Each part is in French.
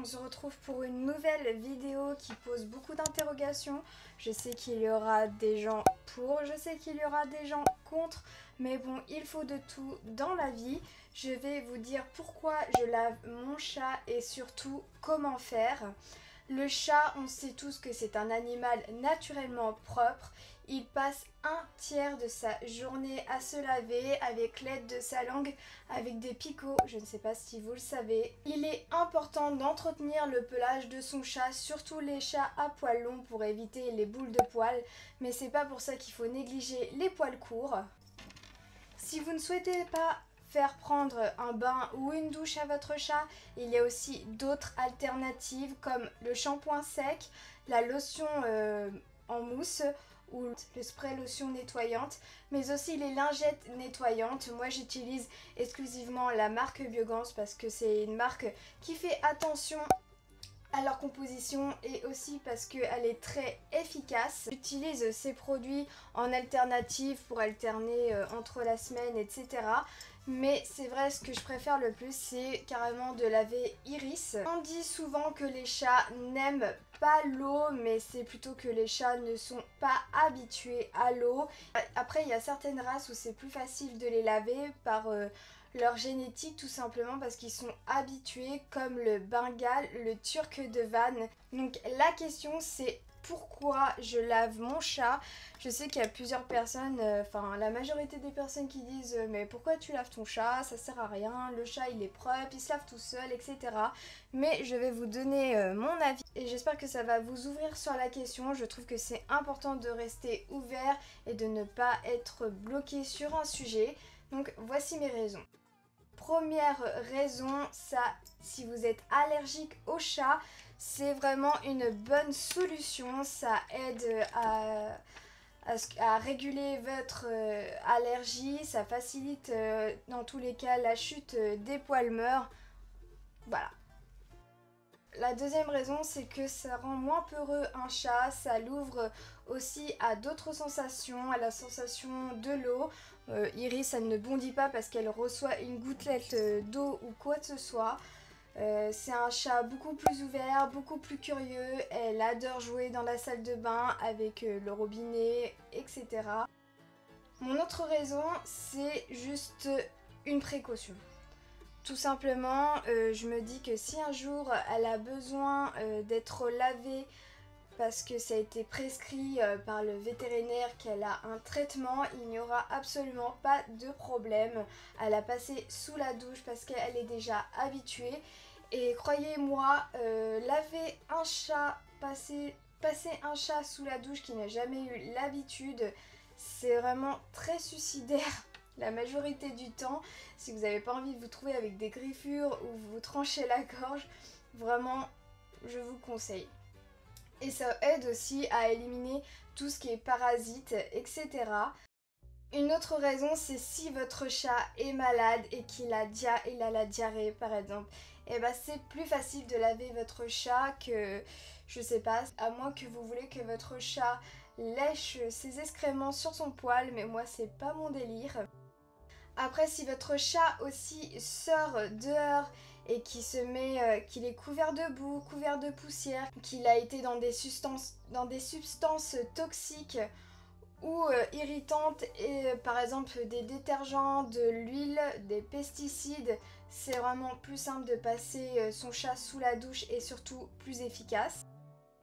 on se retrouve pour une nouvelle vidéo qui pose beaucoup d'interrogations. Je sais qu'il y aura des gens pour, je sais qu'il y aura des gens contre, mais bon, il faut de tout dans la vie. Je vais vous dire pourquoi je lave mon chat et surtout comment faire. Le chat, on sait tous que c'est un animal naturellement propre. Il passe un tiers de sa journée à se laver avec l'aide de sa langue, avec des picots, je ne sais pas si vous le savez. Il est important d'entretenir le pelage de son chat, surtout les chats à poils longs pour éviter les boules de poils, mais c'est pas pour ça qu'il faut négliger les poils courts. Si vous ne souhaitez pas faire prendre un bain ou une douche à votre chat, il y a aussi d'autres alternatives comme le shampoing sec, la lotion en mousse ou le spray lotion nettoyante, mais aussi les lingettes nettoyantes. Moi j'utilise exclusivement la marque Biogans parce que c'est une marque qui fait attention à leur composition et aussi parce qu'elle est très efficace. J'utilise ces produits en alternative pour alterner entre la semaine, etc. Mais c'est vrai, ce que je préfère le plus, c'est carrément de laver Iris. On dit souvent que les chats n'aiment pas l'eau, mais c'est plutôt que les chats ne sont pas habitués à l'eau. Après, il y a certaines races où c'est plus facile de les laver par leur génétique, tout simplement parce qu'ils sont habitués, comme le Bengale, le Turc de Vannes. Donc la question c'est pourquoi je lave mon chat. Je sais qu'il y a plusieurs personnes, enfin la majorité des personnes qui disent mais pourquoi tu laves ton chat, ça sert à rien, le chat il est propre, il se lave tout seul, etc. Mais je vais vous donner mon avis et j'espère que ça va vous ouvrir sur la question. Je trouve que c'est important de rester ouvert et de ne pas être bloqué sur un sujet. Donc voici mes raisons. Première raison, si vous êtes allergique au chat, c'est vraiment une bonne solution. Ça aide à réguler votre allergie, ça facilite dans tous les cas la chute des poils meurs. Voilà. La deuxième raison, c'est que ça rend moins peureux un chat, ça l'ouvre aussi à d'autres sensations, à la sensation de l'eau. Iris, elle ne bondit pas parce qu'elle reçoit une gouttelette d'eau ou quoi que ce soit. C'est un chat beaucoup plus ouvert, beaucoup plus curieux, elle adore jouer dans la salle de bain avec le robinet, etc. Mon autre raison, c'est juste une précaution. Tout simplement, je me dis que si un jour elle a besoin d'être lavée parce que ça a été prescrit par le vétérinaire, qu'elle a un traitement, il n'y aura absolument pas de problème à la passer sous la douche parce qu'elle est déjà habituée. Et croyez-moi, laver un chat, passer un chat sous la douche qui n'a jamais eu l'habitude, c'est vraiment très suicidaire. La majorité du temps, si vous n'avez pas envie de vous trouver avec des griffures ou vous tranchez la gorge, vraiment, je vous conseille. Et ça aide aussi à éliminer tout ce qui est parasites, etc. Une autre raison, c'est si votre chat est malade et qu'il a la diarrhée par exemple. Et bah c'est plus facile de laver votre chat que, je sais pas, à moins que vous voulez que votre chat lèche ses excréments sur son poil, mais moi c'est pas mon délire. Après, si votre chat aussi sort dehors et qu'il est couvert de boue, couvert de poussière, qu'il a été dans des substances toxiques ou irritantes, et par exemple des détergents, de l'huile, des pesticides, c'est vraiment plus simple de passer son chat sous la douche et surtout plus efficace.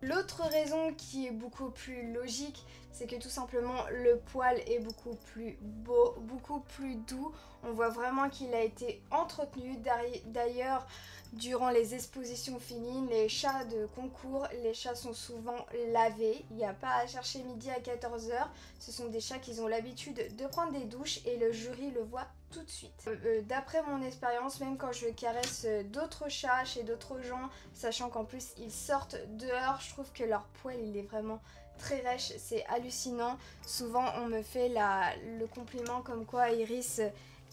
L'autre raison qui est beaucoup plus logique, c'est que tout simplement le poil est beaucoup plus beau, beaucoup plus doux. On voit vraiment qu'il a été entretenu. D'ailleurs, durant les expositions féminines, les chats de concours, les chats sont souvent lavés. Il n'y a pas à chercher midi à 14 h. Ce sont des chats qui ont l'habitude de prendre des douches et le jury le voit tout de suite. D'après mon expérience, même quand je caresse d'autres chats chez d'autres gens, sachant qu'en plus ils sortent dehors, je trouve que leur poil il est vraiment très rêche, c'est hallucinant. Souvent on me fait le compliment comme quoi Iris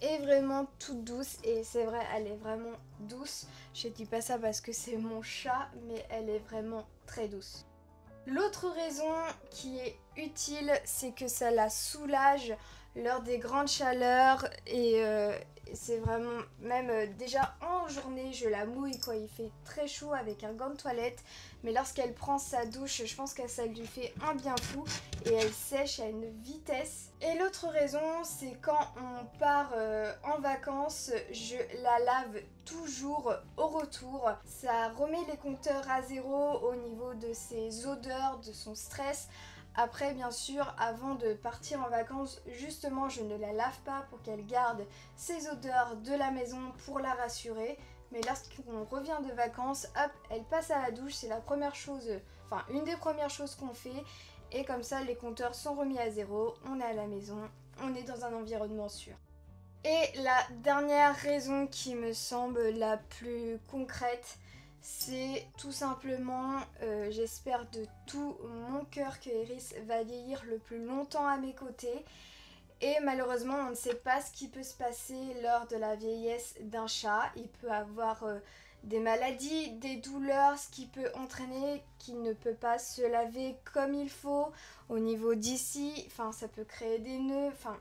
est vraiment toute douce, et c'est vrai, elle est vraiment douce. Je dis pas ça parce que c'est mon chat, mais elle est vraiment très douce. L'autre raison qui est utile, c'est que ça la soulage lors des grandes chaleurs et c'est vraiment, même déjà en journée, je la mouille quand il fait très chaud avec un gant de toilette. Mais lorsqu'elle prend sa douche, je pense que ça lui fait un bien fou et elle sèche à une vitesse. Et l'autre raison, c'est quand on part en vacances, je la lave toujours au retour. Ça remet les compteurs à zéro au niveau de ses odeurs, de son stress. Après, bien sûr, avant de partir en vacances, justement, je ne la lave pas pour qu'elle garde ses odeurs de la maison pour la rassurer. Mais lorsqu'on revient de vacances, hop, elle passe à la douche. C'est la première chose, enfin une des premières choses qu'on fait. Et comme ça, les compteurs sont remis à zéro. On est à la maison, on est dans un environnement sûr. Et la dernière raison qui me semble la plus concrète, c'est tout simplement, j'espère de tout mon cœur que Iris va vieillir le plus longtemps à mes côtés. Et malheureusement, on ne sait pas ce qui peut se passer lors de la vieillesse d'un chat. Il peut avoir des maladies, des douleurs, ce qui peut entraîner qu'il ne peut pas se laver comme il faut. Au niveau d'ici, enfin, ça peut créer des nœuds, enfin,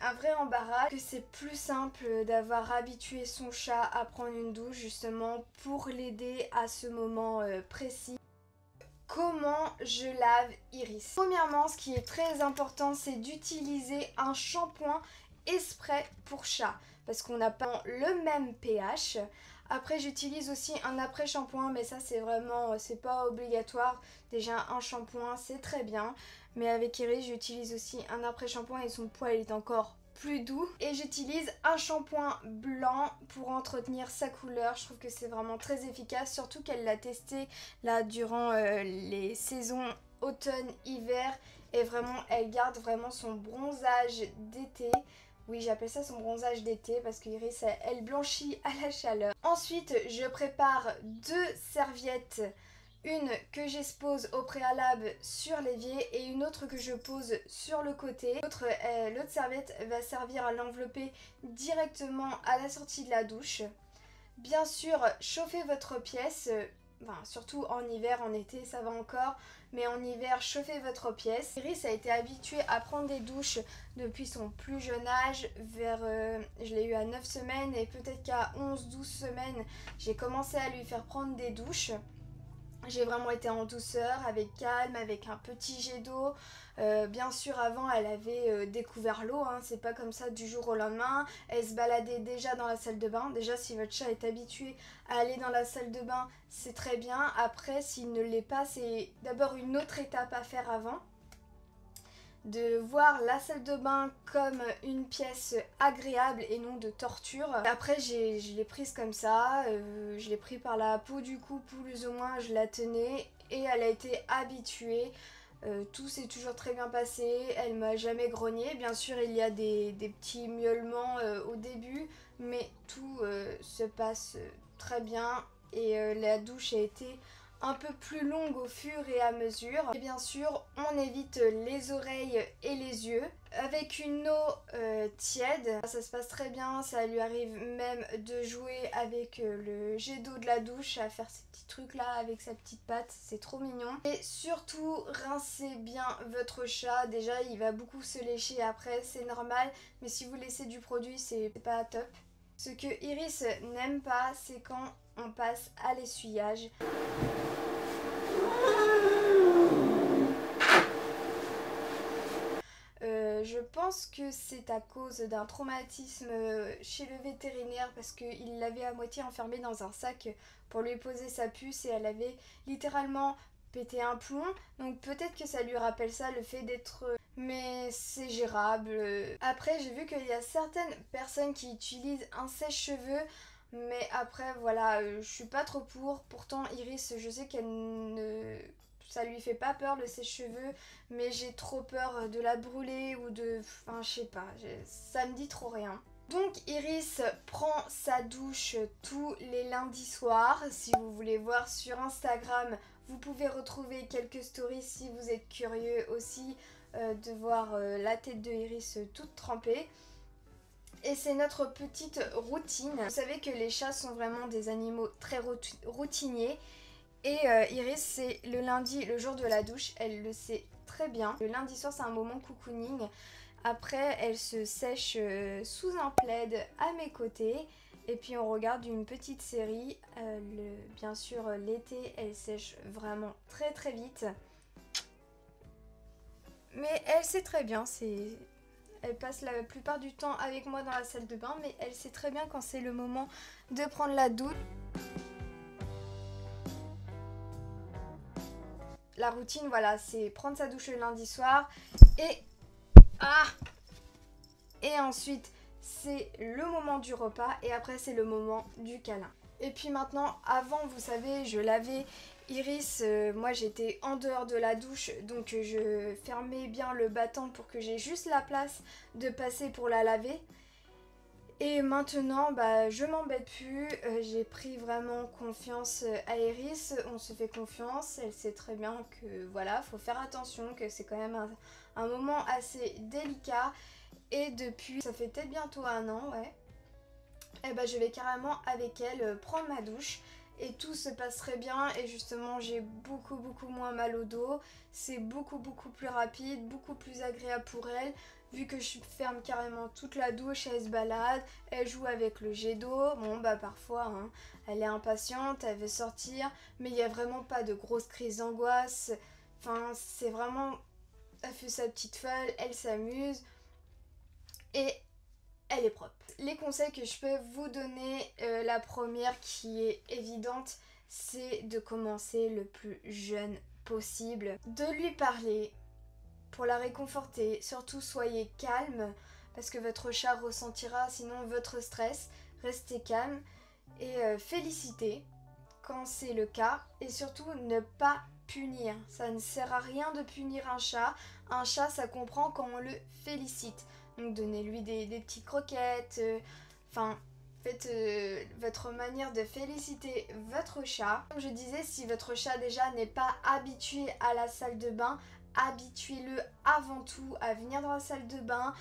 un vrai embarras. Que c'est plus simple d'avoir habitué son chat à prendre une douche justement pour l'aider à ce moment précis. Comment je lave Iris? Premièrement, ce qui est très important, c'est d'utiliser un shampoing exprès pour chat parce qu'on n'a pas le même pH. Après, j'utilise aussi un après-shampoing, mais ça c'est vraiment, c'est pas obligatoire. Déjà un shampoing c'est très bien, mais avec Iris j'utilise aussi un après-shampoing et son poil est encore plus doux. Et j'utilise un shampoing blanc pour entretenir sa couleur. Je trouve que c'est vraiment très efficace, surtout qu'elle l'a testé là durant les saisons automne-hiver et vraiment elle garde vraiment son bronzage d'été. Oui, j'appelle ça son bronzage d'été parce que Iris elle blanchit à la chaleur. Ensuite, je prépare 2 serviettes. Une que j'expose au préalable sur l'évier et une autre que je pose sur le côté. L'autre serviette va servir à l'envelopper directement à la sortie de la douche. Bien sûr, chauffez votre pièce, enfin, surtout en hiver, en été ça va encore, mais en hiver, chauffez votre pièce. Iris a été habituée à prendre des douches depuis son plus jeune âge, je l'ai eu à 9 semaines et peut-être qu'à 11-12 semaines, j'ai commencé à lui faire prendre des douches. J'ai vraiment été en douceur, avec calme, avec un petit jet d'eau. Bien sûr, avant, elle avait découvert l'eau, hein, c'est pas comme ça du jour au lendemain. Elle se baladait déjà dans la salle de bain. Déjà, si votre chat est habitué à aller dans la salle de bain, c'est très bien. Après, s'il ne l'est pas, c'est d'abord une autre étape à faire avant. De voir la salle de bain comme une pièce agréable et non de torture. Après je l'ai prise comme ça, je l'ai pris par la peau du cou plus ou moins, je la tenais et elle a été habituée. Tout s'est toujours très bien passé, elle m'a jamais grogné. Bien sûr il y a des petits miaulements au début, mais tout se passe très bien et la douche a été un peu plus longue au fur et à mesure. Et bien sûr, on évite les oreilles et les yeux. Avec une eau tiède, ça se passe très bien. Ça lui arrive même de jouer avec le jet d'eau de la douche, à faire ces petits trucs là avec sa petite patte. C'est trop mignon. Et surtout, rincez bien votre chat. Déjà, il va beaucoup se lécher après, c'est normal. Mais si vous laissez du produit, c'est pas top. Ce que Iris n'aime pas, c'est quand on passe à l'essuyage. Je pense que c'est à cause d'un traumatisme chez le vétérinaire parce qu'il l'avait à moitié enfermée dans un sac pour lui poser sa puce et elle avait littéralement pété un plomb. Donc peut-être que ça lui rappelle ça, le fait d'être... Mais c'est gérable. Après, j'ai vu qu'il y a certaines personnes qui utilisent un sèche-cheveux. Mais après, voilà, je suis pas trop pour. Pourtant, Iris, je sais qu'elle ne... Ça lui fait pas peur le sèche-cheveux, mais j'ai trop peur de la brûler ou de... Enfin, je sais pas, ça me dit trop rien. Donc Iris prend sa douche tous les lundis soirs. Si vous voulez voir sur Instagram, vous pouvez retrouver quelques stories si vous êtes curieux aussi de voir la tête de Iris toute trempée. Et c'est notre petite routine. Vous savez que les chats sont vraiment des animaux très routiniers. Et Iris, c'est le lundi, le jour de la douche, elle le sait très bien. Le lundi soir, c'est un moment cocooning, Après, elle se sèche sous un plaid à mes côtés. Et puis on regarde une petite série. Bien sûr, l'été, elle sèche vraiment très très vite. Mais elle sait très bien, elle passe la plupart du temps avec moi dans la salle de bain, mais elle sait très bien quand c'est le moment de prendre la douche. La routine, voilà, c'est prendre sa douche le lundi soir et... Et ensuite, c'est le moment du repas et après, c'est le moment du câlin. Et puis maintenant, avant, vous savez, je lavais Iris, moi j'étais en dehors de la douche, donc je fermais bien le battant pour que j'ai juste la place de passer pour la laver. Et maintenant, je m'embête plus, j'ai pris vraiment confiance à Iris, on se fait confiance, elle sait très bien que voilà, faut faire attention, que c'est quand même un moment assez délicat. Et depuis, ça fait peut-être bientôt 1 an, ouais, et je vais carrément avec elle prendre ma douche. Et tout se passerait bien et justement j'ai beaucoup moins mal au dos. C'est beaucoup plus rapide, beaucoup plus agréable pour elle. Vu que je ferme carrément toute la douche, elle se balade, elle joue avec le jet d'eau. Bon parfois hein, elle est impatiente, elle veut sortir. Mais il n'y a vraiment pas de grosses crises d'angoisse. Enfin c'est vraiment... Elle fait sa petite folle, elle s'amuse. Et elle est propre. Les conseils que je peux vous donner, la première qui est évidente, c'est de commencer le plus jeune possible. De lui parler pour la réconforter. Surtout soyez calme parce que votre chat ressentira sinon votre stress. Restez calme et félicitez quand c'est le cas. Et surtout ne pas punir. Ça ne sert à rien de punir un chat. Un chat ça comprend quand on le félicite. Donc donnez-lui des petites croquettes, faites votre manière de féliciter votre chat. Comme je disais, si votre chat déjà n'est pas habitué à la salle de bain, habituez-le avant tout à venir dans la salle de bain,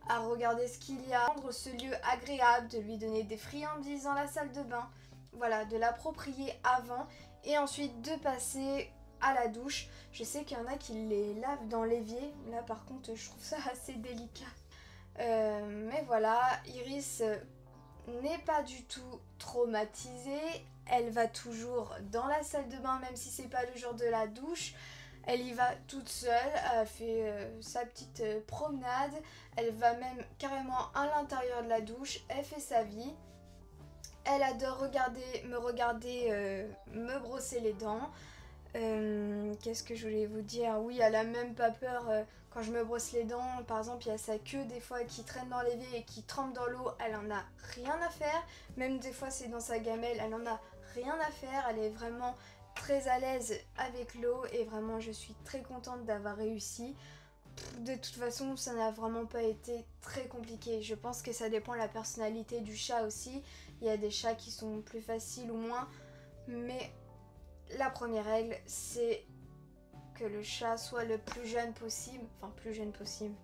à regarder ce qu'il y a, rendre ce lieu agréable, de lui donner des friandises dans la salle de bain. Voilà, de l'approprier avant et ensuite de passer à la douche. Je sais qu'il y en a qui les lavent dans l'évier, là par contre je trouve ça assez délicat. Mais voilà, Iris n'est pas du tout traumatisée. Elle va toujours dans la salle de bain même si c'est pas le jour de la douche. Elle y va toute seule, elle fait sa petite promenade. Elle va même carrément à l'intérieur de la douche, elle fait sa vie. Elle adore me regarder me brosser les dents. Qu'est-ce que je voulais vous dire? Oui, elle a même pas peur quand je me brosse les dents. Par exemple, il y a sa queue des fois qui traîne dans l'évier et qui trempe dans l'eau. Elle en a rien à faire. Même des fois, c'est dans sa gamelle. Elle en a rien à faire. Elle est vraiment très à l'aise avec l'eau et vraiment, je suis très contente d'avoir réussi. De toute façon, ça n'a vraiment pas été très compliqué. Je pense que ça dépend de la personnalité du chat aussi. Il y a des chats qui sont plus faciles ou moins. Mais la première règle, c'est que le chat soit le plus jeune possible. Enfin, plus jeune possible.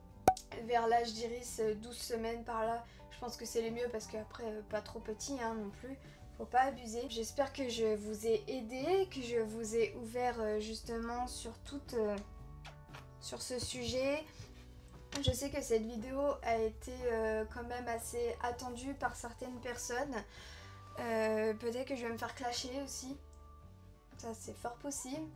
Vers l'âge d'Iris, 12 semaines par là. Je pense que c'est le mieux parce qu'après, pas trop petit hein, non plus. Faut pas abuser. J'espère que je vous ai aidé, que je vous ai ouvert justement sur sur ce sujet. Je sais que cette vidéo a été quand même assez attendue par certaines personnes. Peut-être que je vais me faire clasher aussi. Ça c'est fort possible.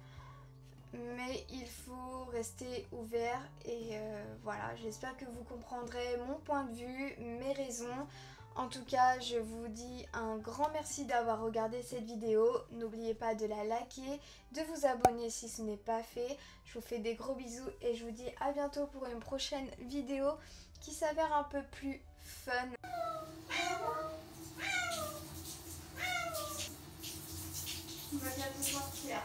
Mais il faut rester ouvert et voilà, j'espère que vous comprendrez mon point de vue, mes raisons. En tout cas, je vous dis un grand merci d'avoir regardé cette vidéo. N'oubliez pas de la liker, de vous abonner si ce n'est pas fait. Je vous fais des gros bisous et je vous dis à bientôt pour une prochaine vidéo qui s'avère un peu plus fun. On va bientôt sortir.